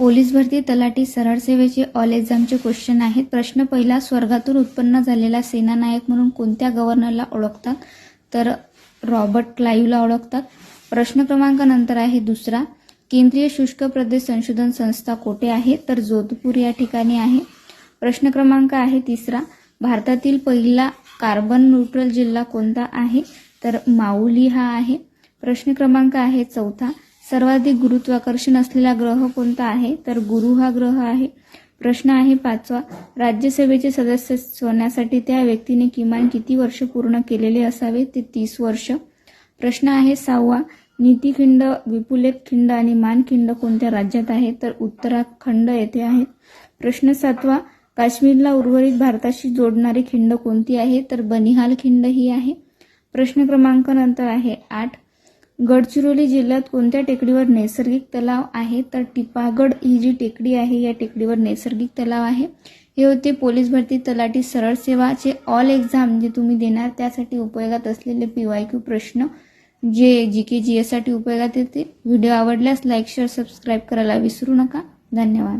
Police भरती तलाठी सरळ सेवेचे ऑल एक्झामचे क्वेश्चन आहेत. प्रश्न पहिला, स्वर्गातून उत्पन्न झालेला सेनानायक म्हणून कोणत्या गव्हर्नरला ओळखतात? तर रॉबर्ट क्लाईव्हला ओळखतात. प्रश्न क्रमांक नंतर आहे दुसरा, केंद्रीय शुष्क प्रदेश संशोधन संस्था कोठे आहे? तर जोधपूर या ठिकाणी आहे. प्रश्न क्रमांक आहे तिसरा, भारतातील पहिला कार्बन न्यूट्रल जिल्हा कोणता आहे? तर माऊली हा आहे. प्रश्न क्रमांक आहे चौथा, सर्वाधिक गुरुत्वाकर्षण असलेला ग्रह कोणता आहे? तर गुरु हा ग्रह आहे. प्रश्न आहे पाचवा, राज्यसभेचे सदस्य होण्यासाठी त्या व्यक्तीने किमान किती वर्ष पूर्ण केलेले असावे? ते 30 वर्ष. प्रश्न आहे सहावा, नीतिखिंड, विपुलेख खिंड आणि मानखिंड कोणत्या राज्यात आहे? तर उत्तराखंड येथे आहे. प्रश्न सातवा, काश्मीरला उर्वरित भारताशी जोडणारी खिंड कोणती आहे? तर बनिहाल खिंड ही आहे. प्रश्न क्रमांक नंतर आहे 8, गडचिरोली जिल्ह्यात कोणत्या टेकडीवर नैसर्गिक तलाव आहे? तर टिपागड ही जी टेकडी आहे या टेकडीवर नैसर्गिक तलाव आहे. हे होते पोलीस भरती तलाठी सरळ सेवाचे ऑल एक्झाम जे तुम्ही देणार त्यासाठी उपयोगात असलेले PYQ प्रश्न जे GK GS साठी उपयोगात येते. व्हिडिओ आवडल्यास लाईक शेअर सबस्क्राईब करायला विसरू नका. धन्यवाद.